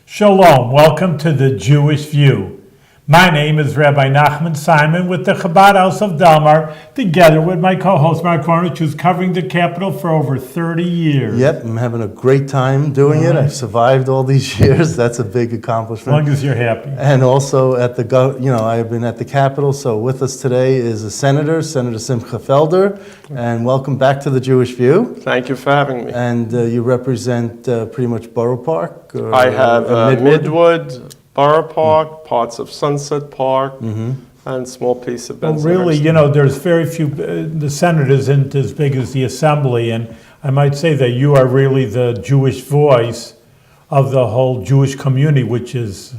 Shalom, welcome to the Jewish View. My name is Rabbi Nachman Simon with the Chabad House of Delmar, together with my co-host Mark Cornish, who's covering the capital for over 30 years. Yep, I'm having a great time doing it. I've survived all these years. That's a big accomplishment. As long as you're happy. And also at the, I've been at the Capitol. So with us today is a senator, Senator Simcha Felder, and welcome back to the Jewish View. Thank you for having me. And you represent pretty much Borough Park. I have Midwood, Borough Park, parts of Sunset Park, and small piece of Benson. Well, really, there's very few, the Senate isn't as big as the Assembly, and I might say that you are really the Jewish voice of the whole Jewish community, which is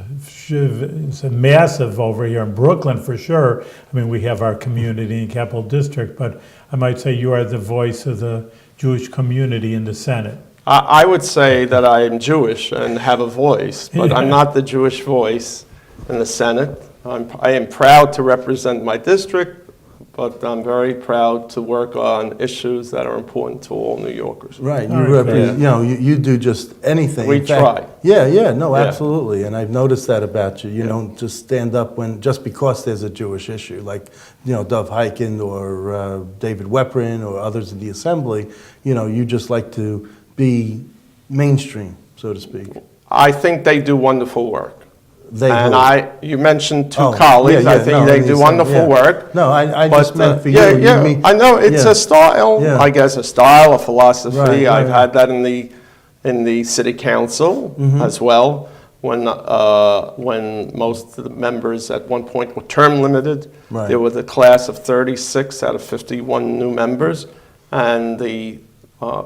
massive over here in Brooklyn for sure. I mean, we have our community in Capital District, but I might say you are the voice of the Jewish community in the Senate. I would say that I am Jewish and have a voice, but I'm not the Jewish voice in the Senate. I am proud to represent my district, but I'm very proud to work on issues that are important to all New Yorkers. Right, you represent, you do just anything. We try. Absolutely. And I've noticed that about you. You don't just stand up just because there's a Jewish issue, like, Dov Hikind or David Weprin or others in the Assembly. You just like to be mainstream, so to speak. I think they do wonderful work. You mentioned two colleagues. I think they do wonderful work. No, I just meant for you. I know it's a style. I guess a style, a philosophy. Right, I've had that in the city council as well. When most of the members at one point were term limited, there was a class of 36 out of 51 new members, and the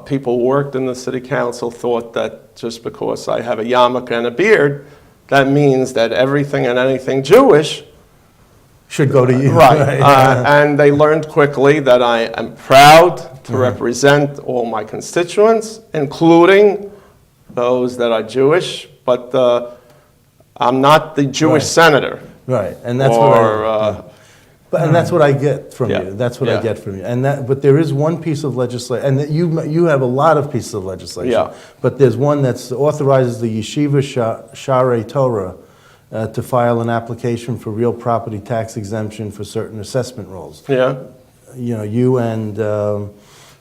people who worked in the city council thought that just because I have a yarmulke and a beard, that means that everything and anything Jewish should go to you. Right. And they learned quickly that I am proud to represent all my constituents, including those that are Jewish, but I'm not the Jewish senator. Right, and that's and that's what I get from you. That's what I get from you. But there is one piece of legislation, and you have a lot of pieces of legislation. Yeah. But there's one that authorizes the Yeshiva Sharei Torah to file an application for real property tax exemption for certain assessment roles. Yeah. You and Dov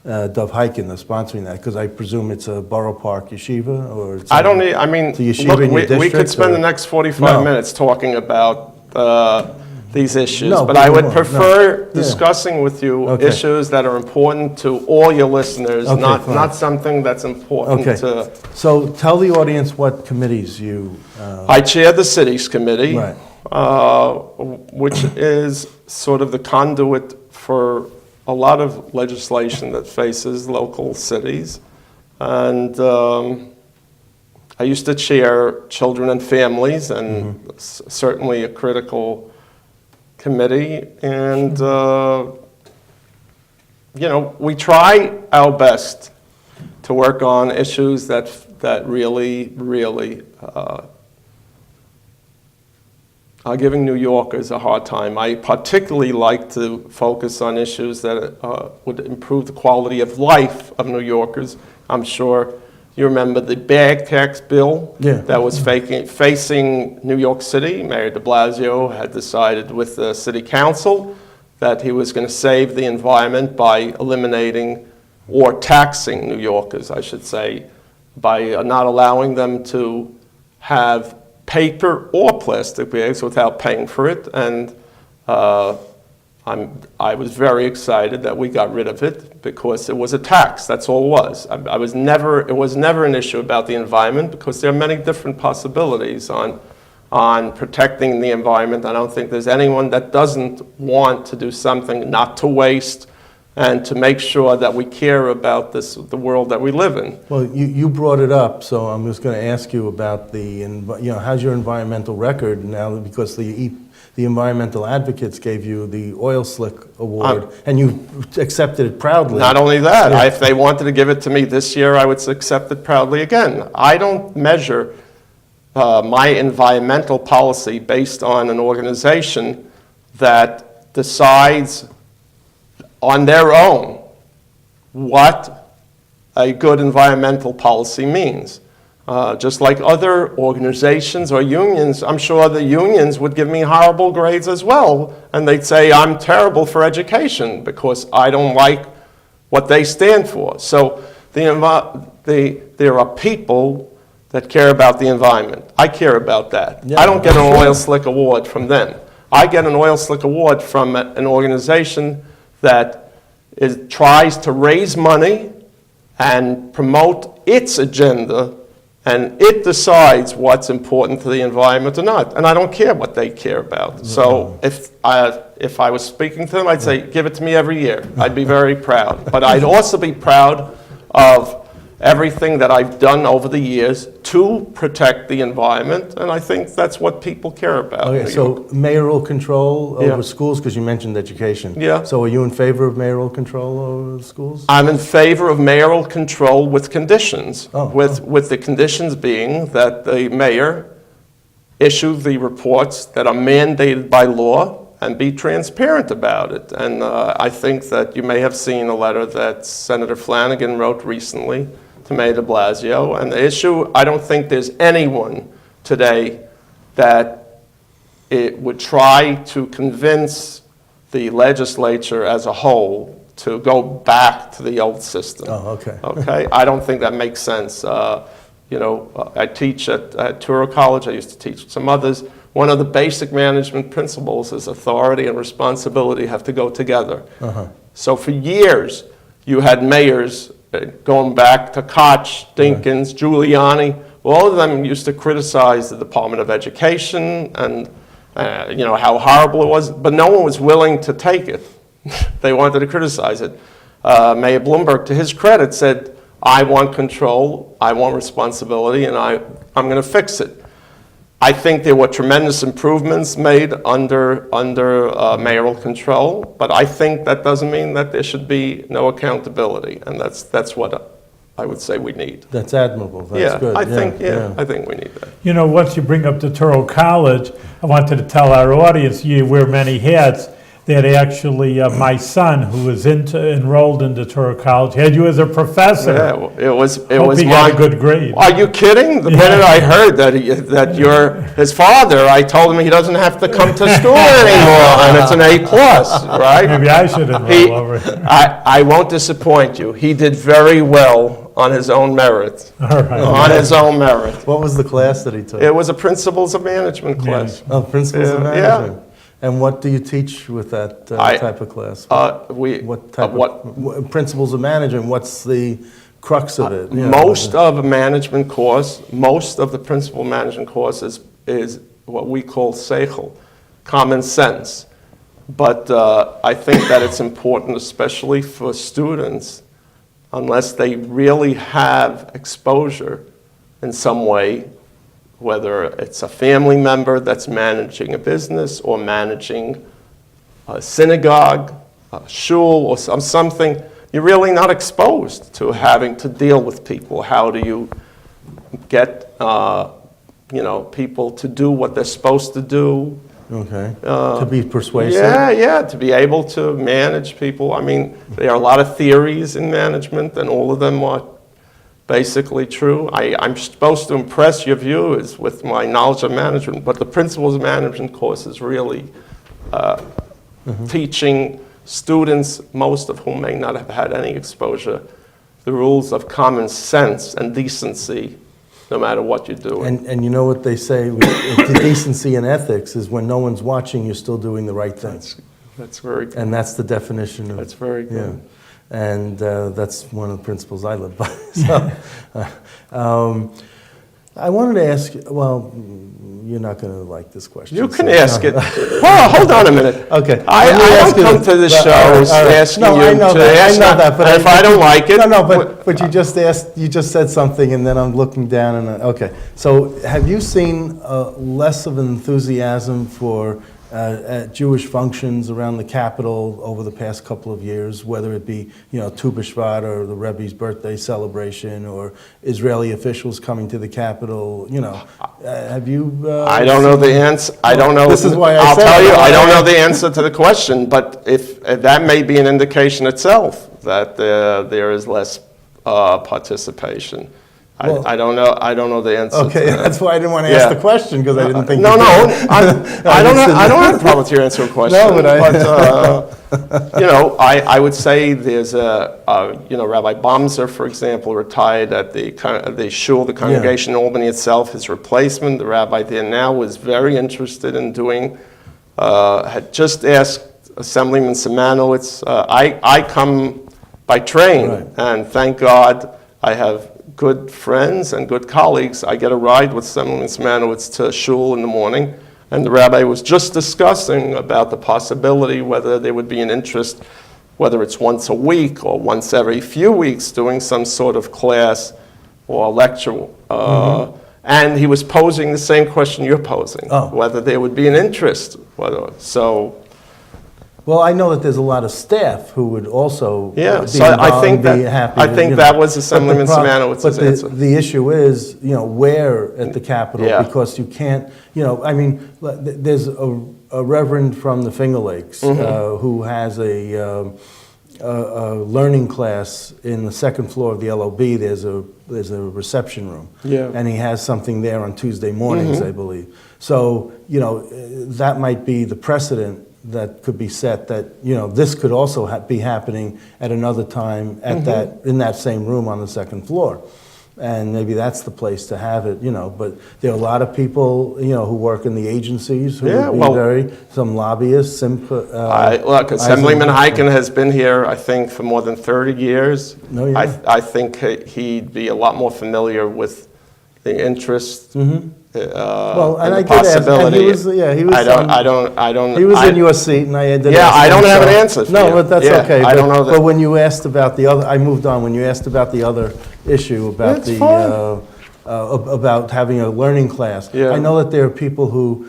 Hikind are sponsoring that, because I presume it's a Borough Park yeshiva, or it's we could spend the next 45 minutes talking about these issues, but I would prefer discussing with you issues that are important to all your listeners, not something that's important to... So tell the audience what committees you... I chair the Cities Committee, which is sort of the conduit for a lot of legislation that faces local cities. And I used to chair Children and Families, and certainly a critical committee, and we try our best to work on issues that really are giving New Yorkers a hard time. I particularly like to focus on issues that would improve the quality of life of New Yorkers. I'm sure you remember the bag tax bill that was facing New York City. Mayor de Blasio had decided with the city council that he was going to save the environment by eliminating or taxing New Yorkers, I should say, by not allowing them to have paper or plastic bags without paying for it. And I was very excited that we got rid of it, because it was a tax. That's all it was. It was never an issue about the environment, because there are many different possibilities on protecting the environment. I don't think there's anyone that doesn't want to do something not to waste and to make sure that we care about the world that we live in. Well, you brought it up, so I'm just going to ask you about how's your environmental record now, because the environmental advocates gave you the oil slick award, and you accepted it proudly. Not only that, if they wanted to give it to me this year, I would accept it proudly again. I don't measure my environmental policy based on an organization that decides on their own what a good environmental policy means. Just like other organizations or unions, I'm sure the unions would give me horrible grades as well. And they'd say I'm terrible for education because I don't like what they stand for. So there are people that care about the environment. I care about that. Yeah, I don't get an sure. oil slick award from them. I get an oil slick award from an organization that tries to raise money and promote its agenda, and it decides what's important to the environment or not. And I don't care what they care about. So if I was speaking to them, I'd say, give it to me every year. I'd be very proud. But I'd also be proud of everything that I've done over the years to protect the environment, and I think that's what people care about. Okay, so mayoral control over Yeah. schools, because you mentioned education. Yeah. So are you in favor of mayoral control over schools? I'm in favor of mayoral control with conditions, with the conditions being that the mayor issue the reports that are mandated by law and be transparent about it. And I think that you may have seen a letter that Senator Flanagan wrote recently to Mayor de Blasio. And the issue, I don't think there's anyone today that it would try to convince the legislature as a whole to go back to the old system. Oh, okay. Okay, I don't think that makes sense. I teach at Touro College. I used to teach some others. One of the basic management principles is authority and responsibility have to go together. So for years, you had mayors going back to Koch, Dinkins, Giuliani. All of them used to criticize the Department of Education and how horrible it was, but no one was willing to take it. They wanted to criticize it. Mayor Bloomberg, to his credit, said, I want control, I want responsibility, and I'm going to fix it. I think there were tremendous improvements made under mayoral control, but I think that doesn't mean that there should be no accountability, and that's what I would say we need. That's admirable. That's good. I think we need that. You know, once you bring up the Touro College, I wanted to tell our audience you wear many hats. That actually my son, who is enrolled into Touro College, had you as a professor. Yeah, well, it was Hope he got a good grade. Are you kidding? The minute I heard that you're his father, I told him he doesn't have to come to school anymore, and it's an A+, right? Maybe I should enroll over here. I won't disappoint you. He did very well on his own merit. All right. On his own merit. What was the class that he took? It was a Principles of Management class. Oh, Principles of Yeah. Management. And what do you teach with that type of class? What type of Principles of Management? What's the crux of it? Most of a management course, most of the principal management course is what we call seichel, common sense. But I think that it's important, especially for students, unless they really have exposure in some way, whether it's a family member that's managing a business or managing a synagogue, a shul, or something, you're really not exposed to having to deal with people. How do you get people to do what they're supposed to do? Okay. To be persuasive? Yeah, to be able to manage people. I mean, there are a lot of theories in management, and all of them are basically true. I'm supposed to impress your viewers with my knowledge of management, but the Principles of Management course is really teaching students, most of whom may not have had any exposure, the rules of common sense and decency, no matter what you're doing. And you know what they say, the decency and ethics is when no one's watching, you're still doing the right thing. That's very good. And that's the definition of... That's very good. Yeah. And that's one of the principles I live by. So, I wanted to ask you, well, you're not going to like this question. You can ask it. Well, hold on a minute. Okay. I don't come to the show asking you to ask that. But if I don't like it... No, but you just asked, you just said something, and then I'm looking down, and okay. So have you seen less of an enthusiasm for at Jewish functions around the Capitol over the past couple of years, whether it be, Tu B'Shvat or the Rebbe's birthday celebration or Israeli officials coming to the Capitol, have you... I don't know the answer. I don't know. This is why I'll tell you, I don't know the answer to the question, but if that may be an indication itself that there is less participation. I don't know. I don't know the answer. Okay, to that. that's why I didn't want to ask Yeah. the question, because I didn't think No, you no, did. I don't have a problem with your answering question. No, but I would say there's Rabbi Bomser, for example, retired at the shul, the congregation in Albany itself. His replacement, the rabbi there now, was very interested in doing, had just asked Assemblyman Simanowitz, I come by train, Right. and thank God I have good friends and good colleagues. I get a ride with Assemblyman Simanowitz to shul in the morning, and the rabbi was just discussing about the possibility whether there would be an interest, whether it's once a week or once every few weeks, doing some sort of class or lecture. And he was posing the same question you're posing, whether there would be an interest. Well, I know that there's a lot of staff who would also be so I think involved, be happy. I think that was Assemblyman Simanowitz's But answer. the issue is, where at the Capitol, Yeah. because you can't, there's a reverend from the Finger Lakes who has a learning class in the second floor of the LOB. There's a reception room, and he has something there on Tuesday mornings, I believe. So that might be the precedent that could be set, that this could also be happening at another time at in that same room on the second floor, and maybe that's the place to have it. But there are a lot of people who work in the agencies who would be some lobbyists. Look, Assemblyman Heiken has been here, I think, for more than 30 years. No, yeah. I think he'd be a lot more familiar with the interest. Well, and the I did ask, and possibility. he was I don't. He was in your seat, and I did. Yeah, ask I him, don't have so- an answer for No, you. but that's Yeah, okay. I don't know that. But when you asked about the other, I moved on. When you asked about the other issue about That's fine. about having a learning class, Yeah. I know that there are people who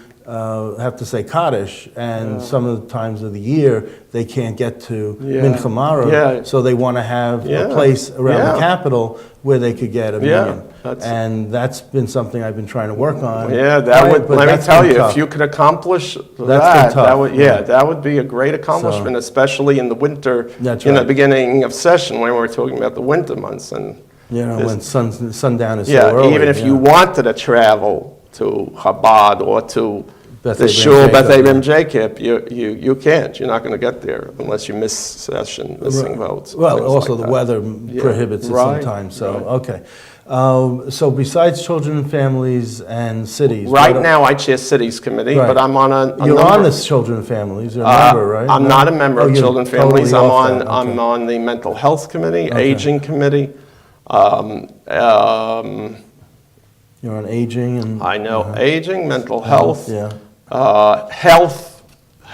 have to say Kaddish, and some of the times of the year they can't get to Mincha Marav, so they want to have a place around the Capitol where they could get a minyan. And that's been something I've been trying to work on. Yeah, but let me that's tell been you, tough. if you could accomplish been that, tough. that would be a great accomplishment, especially in the winter, That's in the right. beginning of session when we're talking about the winter months. And when sundown is so early. even if you wanted to travel to Chabad or to Beth the Abraham shul Jacob, Beth Abraham Jacob, you can't. You're not going to get there unless you miss session, missing votes. Well, things also like the that. weather prohibits it Right, sometimes, so, right. okay. So besides children and families and cities. Right now, I chair Cities Committee, Right. but I'm on a You're number. on this children and families, you're a member, right? I'm not a member of you're Children and totally Families. off that, okay. I'm on the Mental Health Committee, Okay. Aging Committee. You're on aging and. I know aging, mental health, Yeah, health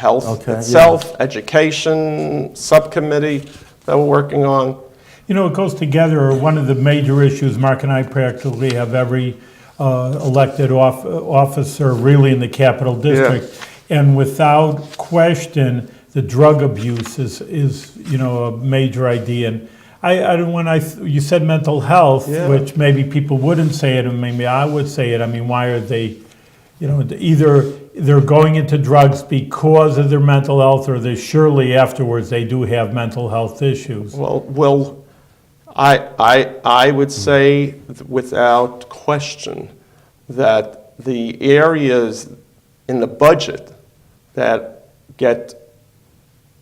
Okay, itself, education subcommittee that we're working on. It goes together. One of the major issues, Mark and I practically have every elected officer really in the Capital District. And without question, the drug abuse is a major idea. And you said mental health, which maybe people wouldn't say it, and maybe I would say it. I mean, why are they, either they're going into drugs because of their mental health, or they surely afterwards they do have mental health issues. Well, I would say without question that the areas in the budget that get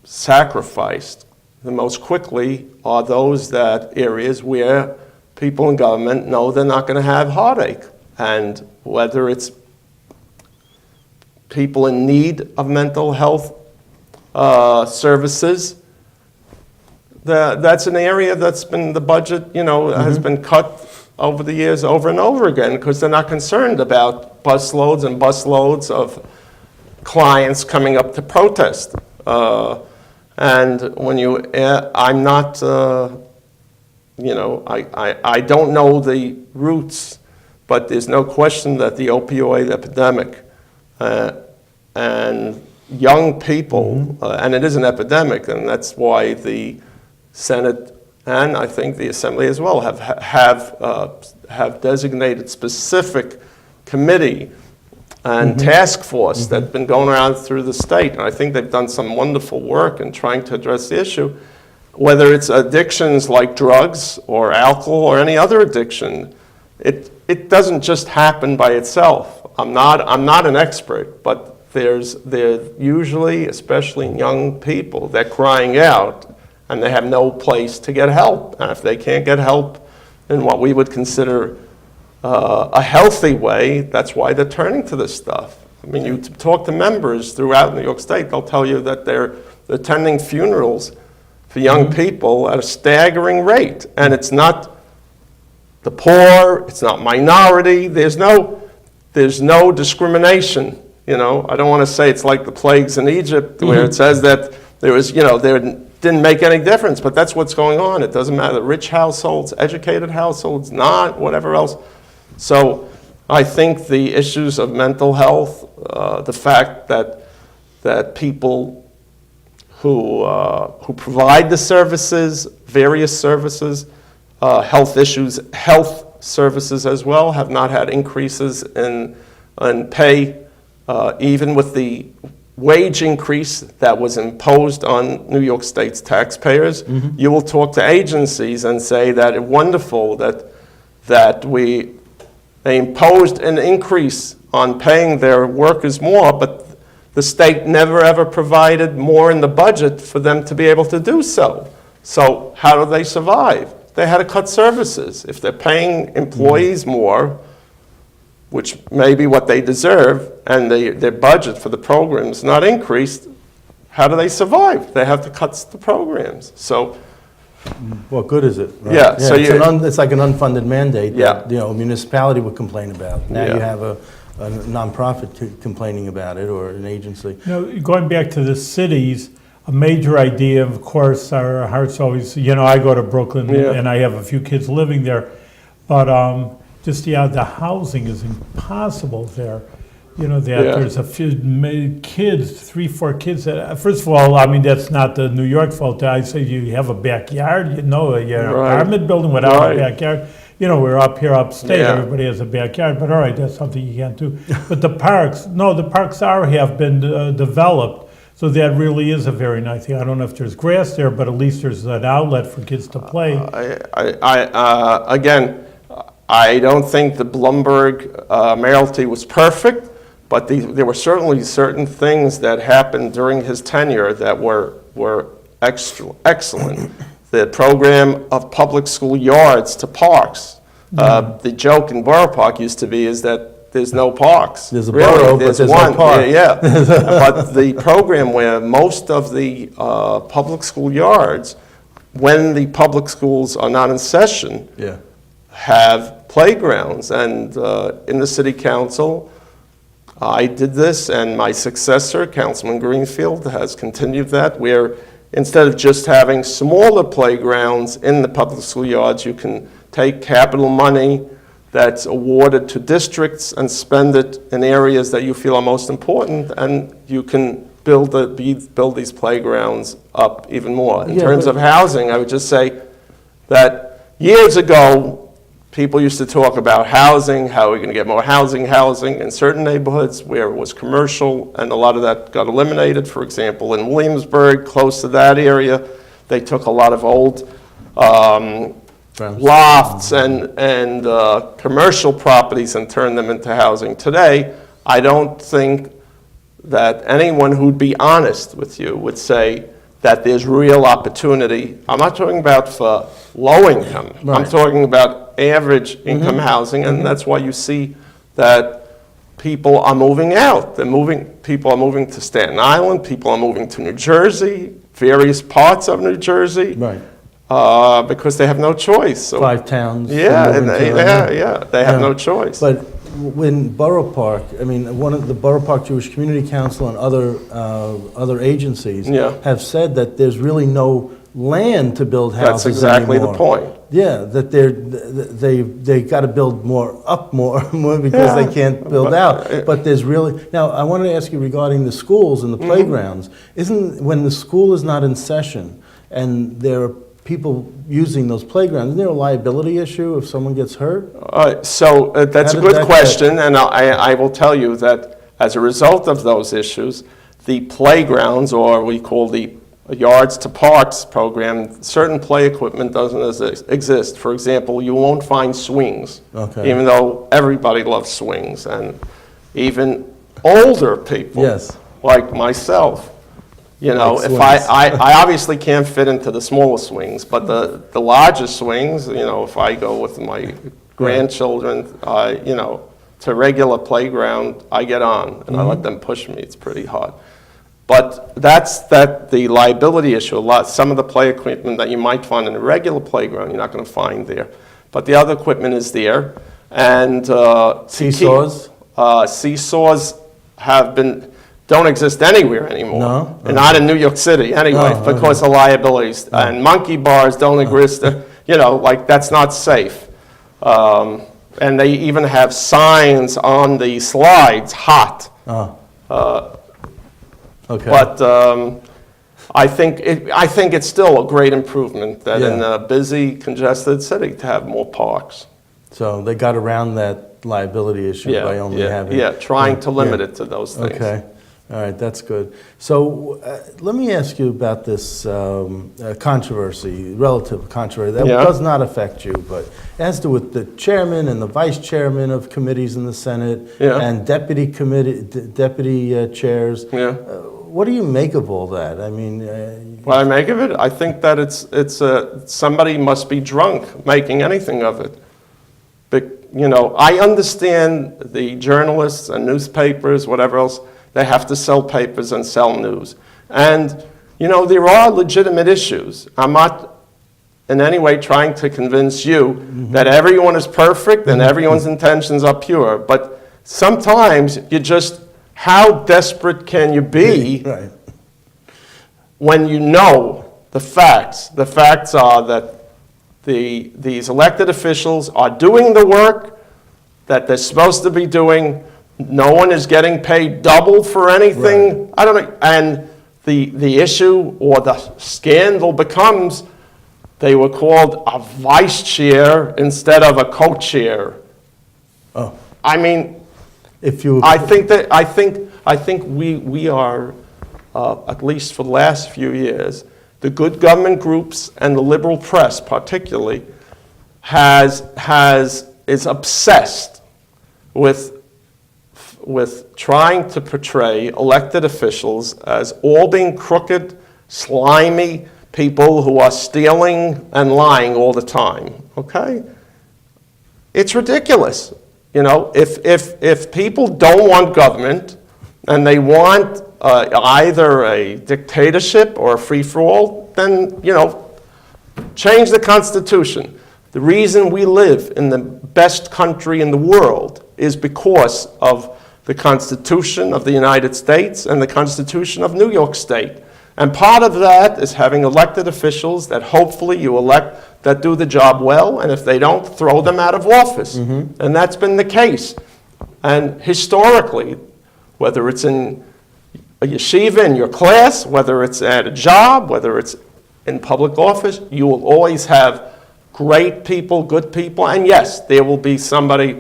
sacrificed the most quickly are those areas where people in government know they're not going to have heartache. And whether it's people in need of mental health services, that's an area that's been, the budget, has been cut over the years over and over again, because they're not concerned about busloads and busloads of clients coming up to protest. And when I'm not, I don't know the roots, but there's no question that the opioid epidemic and young people, and it is an epidemic, and that's why the Senate and I think the Assembly as well have designated specific committee and task force that's been going around through the state, and I think they've done some wonderful work in trying to address the issue, whether it's addictions like drugs or alcohol or any other addiction. it doesn't just happen by itself. I'm not an expert, but there usually, especially young people, they're crying out and they have no place to get help. And if they can't get help in what we would consider a healthy way, that's why they're turning to this stuff. I mean, you talk to members throughout New York State, they'll tell you that they're attending funerals for young people at a staggering rate. And it's not the poor, it's not minority, there's no discrimination. You know, I don't want to say it's like the plagues in Egypt where it says that there didn't make any difference, but that's what's going on. It doesn't matter, rich households, educated households, not, whatever else. So I think the issues of mental health, the fact that people who provide the services, various services, health services as well, have not had increases in pay, even with the wage increase that was imposed on New York State's taxpayers. You will talk to agencies and say that it's wonderful that they imposed an increase on paying their workers more, but the state never ever provided more in the budget for them to be able to do so. So how do they survive? They had to cut services. If they're paying employees more, which may be what they deserve, and their budget for the program is not increased, how do they survive? They have to cut the programs. So, What good is it? Right? Yeah, so it's like an unfunded mandate that, Yeah. a municipality would complain about. Now Yeah. you have a nonprofit complaining about it, or an agency. Going back to the cities, a major idea, of course, our hearts always, I go to Brooklyn and I have a few kids living there, but the housing is impossible there. There's a few kids, 3-4 kids. First of all, I mean, that's not the New York fault. I say you have a backyard, you're an apartment building without a backyard. We're up here upstate, everybody has a backyard, but all right, that's something you can't do. But the parks have been developed, so that really is a very nice thing. I don't know if there's grass there, but at least there's an outlet for kids to play. I don't think the Blumberg mayoralty was perfect, but there were certainly certain things that happened during his tenure that were excellent. The program of public school yards to parks. The joke in Borough Park used to be is that there's no parks. There's a borough, but there's one. No park. Yeah. But the program where most of the public school yards, when the public schools are not in session, have playgrounds. And in the city council, I did this, and my successor, Councilman Greenfield, has continued that, where instead of just having smaller playgrounds in the public school yards, you can take capital money that's awarded to districts and spend it in areas that you feel are most important, and you can build these playgrounds up even more. In terms of housing, I would just say that years ago, people used to talk about housing, how we're going to get more housing in certain neighborhoods where it was commercial, and a lot of that got eliminated. For example, in Williamsburg, close to that area, they took a lot of old lofts and commercial properties and turned them into housing. Today, I don't think that anyone who'd be honest with you would say that there's real opportunity. I'm not talking about for low income. I'm talking about average income housing, and that's why you see that people are moving out. People are moving to Staten Island, people are moving to New Jersey, various parts of New Jersey, because they have no choice. So, 5 towns. They have no choice. But when Borough Park, one of the Borough Park Jewish Community Council and other agencies have said that there's really no land to build houses. That's exactly anymore. the point. Yeah, that they got to build more because they can't build out. But there's really, now I wanted to ask you regarding the schools and the playgrounds. When the school is not in session and there are people using those playgrounds, isn't there a liability issue if someone gets hurt? So that's a good question, and I will tell you that as a result of those issues, the playgrounds, or we call the yards to parks program, certain play equipment doesn't exist. For example, you won't find swings, Okay. even though everybody loves swings, and even older people, Yes. like myself. You know, Like if swings. I obviously can't fit into the smaller swings, but the larger swings, you know, if I go with my grandchildren, you know, to regular playground, I get on, and I let them push me. It's pretty hard. But that's the liability issue. Some of the play equipment that you might find in a regular playground, you're not going to find there. But the other equipment is there. And Seesaws? Seesaws don't exist anywhere anymore. No? And not in New York City anyway, Oh, okay. because of liabilities. And monkey bars don't exist. You know, like that's not safe. And they even have signs on the slides, hot. Okay. But I think it's still a great improvement that in Yeah. a busy, congested city to have more parks. So they got around that liability issue by only having... trying to limit it to those things. Okay, all right, that's good. So let me ask you about this controversy, relative controversy, that does not affect you, but it has to do with the chairman and the vice chairman of committees in the Senate and deputy chairs. Yeah. What do you make of all that? I mean... What I make of it, I think that it's somebody must be drunk making anything of it. But, you know, I understand the journalists and newspapers, whatever else, they have to sell papers and sell news. And, you know, there are legitimate issues. I'm not in any way trying to convince you that everyone is perfect and everyone's intentions are pure. But sometimes you just, how desperate can you be Right. when you know the facts? The facts are that these elected officials are doing the work that they're supposed to be doing. No one is getting paid double for anything. Right. I don't know. And the issue or the scandal becomes they were called a vice chair instead of a co-chair. Oh. I mean, If you... I think we are, at least for the last few years, the good government groups and the liberal press particularly is obsessed with trying to portray elected officials as all being crooked, slimy people who are stealing and lying all the time, okay? It's ridiculous. You know, if people don't want government and they want either a dictatorship or a free-for-all, then, you know, change the Constitution. The reason we live in the best country in the world is because of the Constitution of the United States and the Constitution of New York State. And part of that is having elected officials that hopefully you elect that do the job well, and if they don't, throw them out of office. And that's been the case. And historically, whether it's in a yeshiva in your class, whether it's at a job, whether it's in public office, you will always have great people, good people, and yes, there will be somebody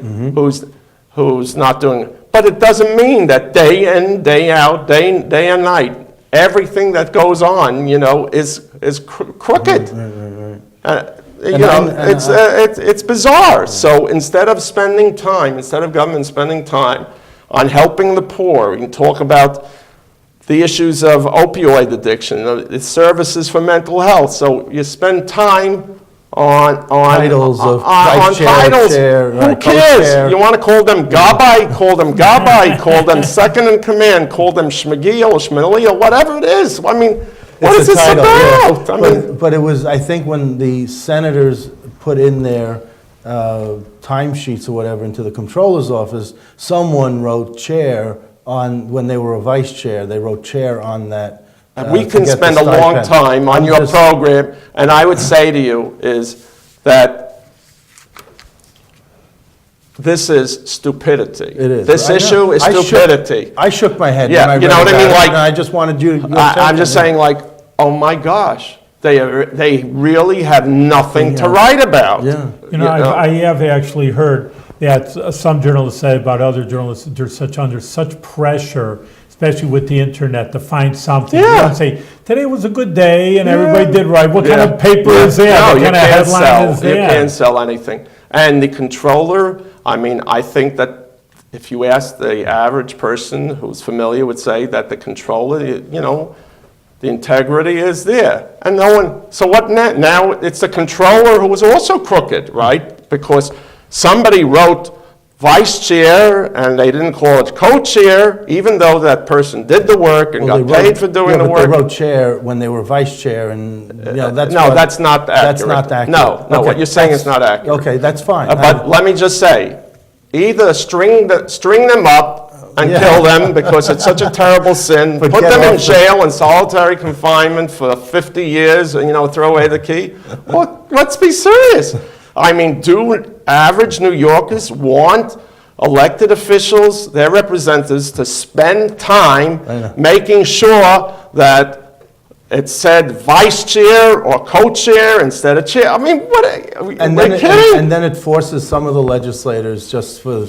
who's not doing it. But it doesn't mean that day in, day out, day and night, everything that goes on, you know, is crooked. You know, it's bizarre. So instead of government spending time on helping the poor, we can talk about the issues of opioid addiction, the services for mental health. So you spend time on Titles of on vice chair, titles. chair, Who right, cares? co-chair. You want to call them Gabai, call them Gabai, call them second in command, call them Shmagil or Shmili or whatever it is. I mean, what is It's a this title, about? yeah. I mean, But it was, I think when the senators put in their timesheets or whatever into the comptroller's office, someone wrote chair on, when they were a vice chair, they wrote chair on that. we to can get the spend a long stipend. time on I'm your just- program, and I would say to you is that this is stupidity. It is. This I know. issue is I shook- stupidity. I shook my head Yeah, when I you know read what I about mean? it, Like, and I just wanted you. your I'm just take on saying, like, oh my gosh, they really have nothing to write about. Yeah. You know, I have actually heard that some journalists say about other journalists that they're under such pressure, especially with the internet, to find something. You Yeah. don't say, today was a good day and Yeah. everybody did right. What kind Yeah. of paper Yeah. is that? No, What you kind of can't headline sell. is You that? can't sell anything. And the controller, I mean, I think that if you ask the average person who's familiar would say that the controller, you know, the integrity is there. And no one, so what now it's the controller who was also crooked, right? Because somebody wrote vice chair and they didn't call it co-chair, even though that person did the work and Well, got they wrote- paid for doing yeah, the but work. they wrote chair when they were vice chair, and, you know, that's No, what- that's not accurate. That's not accurate. No, Okay, what you're saying is not accurate. Okay, that's fine. But let me just say, either string them up and Yeah. kill them because it's such a terrible sin, But put get them in off the- jail in solitary confinement for 50 years and, you know, throw away the key. Well, let's be serious. I mean, do average New Yorkers want elected officials, their representatives, to spend I time know. making sure that it said vice chair or co-chair instead of chair? I mean, what, And we're then, kidding? and then it forces some of the legislators just for,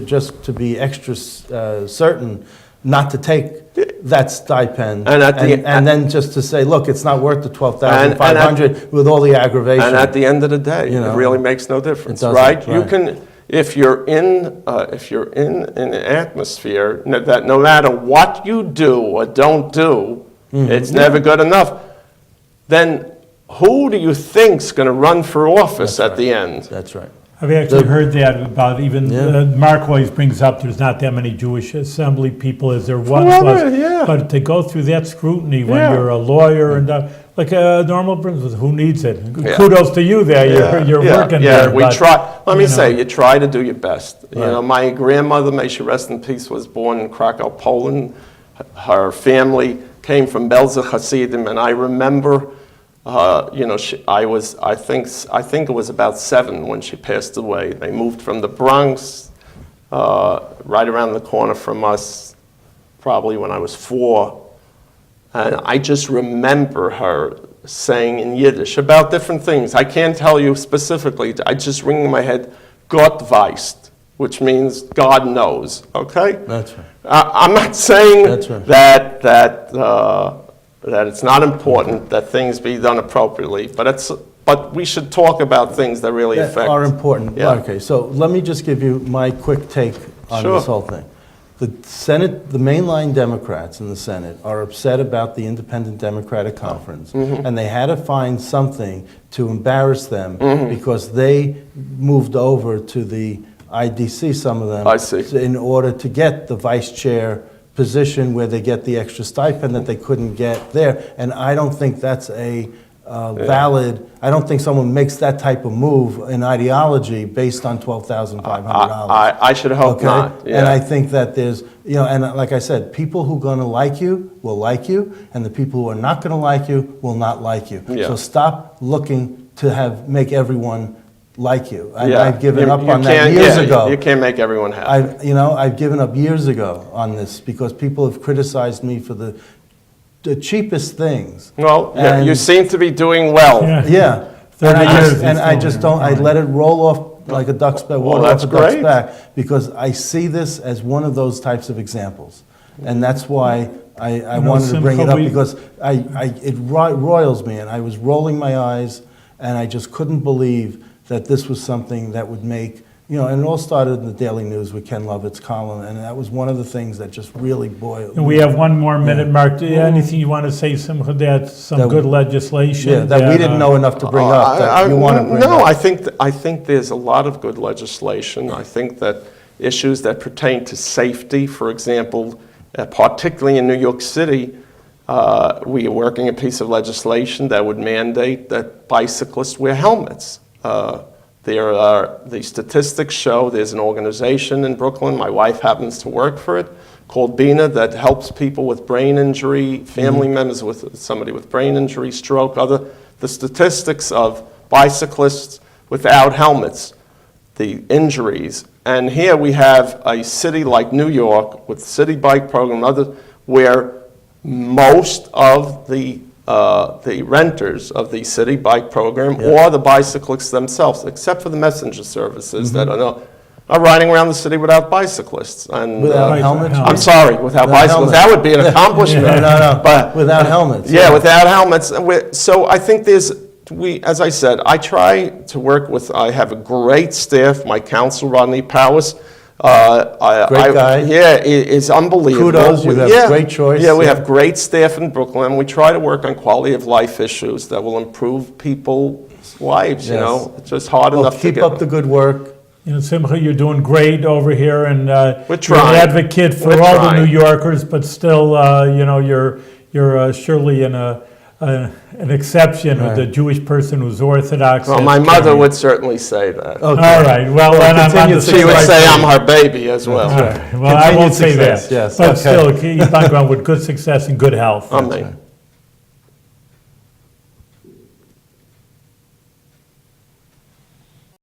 just to be extra certain not to take that stipend. And at the- and then just to say, look, it's not worth the 12,500 with all the aggravation. And at the end of the day, You know, it really makes no difference, doesn't, right? You right. can, if you're in an atmosphere that no matter what you do or don't do, Mm-hmm. it's never good enough, then who do you think's going to run for office at the end? That's right. I've actually heard that about even, Yeah. Mark always brings up, there's not that many Jewish assembly people as there once Forever, was. yeah. But to go through that scrutiny when Yeah. you're a lawyer and, like a normal business, who needs it? Yeah. Kudos to you there, you're Yeah, working yeah, there. we but, try, let me you know. say, you try to do your best. You Right. know, my grandmother, may she rest in peace, was born in Krakow, Poland. Her family came from Belzer Hasidim, and I remember, you know, I think it was about 7 when she passed away. They moved from the Bronx, right around the corner from us, probably when I was 4. And I just remember her saying in Yiddish about different things. I can't tell you specifically. I just ring in my head, Gott weist, which means God knows, okay? That's right. I'm not saying That's right. that it's not important that things be done appropriately, but we should talk about things that really That affect. are important. Yeah. Okay, so let me just give you my quick take on Sure. this whole thing. The Senate, the mainline Democrats in the Senate are upset about the Independent Democratic Conference, Mm-hmm. and they had to find something to embarrass them Mm-hmm. because they moved over to the IDC, some of them, I see. in order to get the vice chair position where they get the extra stipend that they couldn't get there. And I don't think that's a valid, I don't think someone makes that type of move in ideology based on $12,500. I should hope Okay? not. Yeah. And I think that there's, you know, and like I said, people who are going to like you will like you, and the people who are not going to like you will not like you. Yeah. So stop looking to make everyone like you. Yeah. I've given You- up you on that can't- years yeah, ago. You can't make everyone happy. I've given up years ago on this because people have criticized me for the cheapest things. Well, yeah, you And- seem to be doing well. Yeah. Yeah. 30 And years I is just still- don't, I let it roll off like a duck's back, water off that's a duck's great. back, because I see this as one of those types of examples. And that's why I know, wanted to bring it Simcha, up, we- because it roils me, and I was rolling my eyes, and I just couldn't believe that this was something that would make, you know, and it all started in the Daily News with Ken Lovett's column, and that was one of the things that just really boiled. And we have one more minute, Mark. Anything you want to say, Simcha, that's some That- good legislation? Yeah, that we didn't know enough to bring up, that you want to bring No, up. I think there's a lot of good legislation. I think that issues that pertain to safety, for example, particularly in New York City, we are working a piece of legislation that would mandate that bicyclists wear helmets. The statistics show there's an organization in Brooklyn, my wife happens to work for it, called BINA, that helps people with brain injury, family members with somebody with brain injury, stroke, the statistics of bicyclists without helmets, the injuries. And here we have a city like New York with city bike program, where most of the renters of the city bike program or the bicyclists themselves, except for the messenger services that are are riding around the city without bicyclists. And, Without helmets? I'm sorry, without bicycles. That would be an accomplishment. No. But Without helmets. yeah, without helmets. So I think as I said, I try to work with, I have a great staff. My counsel, Rodney Powis, Great guy. Yeah, is unbelievable. Kudos, you have great choice. Yeah, we have great staff in Brooklyn, and we try to work on quality of life issues that will improve people's lives, you Yes. know. It's just hard Well, enough to keep get. up the good work. You know, Simcha, you're doing great over here, and We're you're trying. an advocate for We're all trying. the New Yorkers, but still, you know, you're surely an exception with the Jewish person who's Orthodox. Well, that's my mother carrying- would certainly say that. Okay. All right, well, then I'm on the continued She same would success. say right. I'm her baby as well. All right, well, I won't say Continued that. success, yes, But okay. still, keep on going with good success and good health. Amen.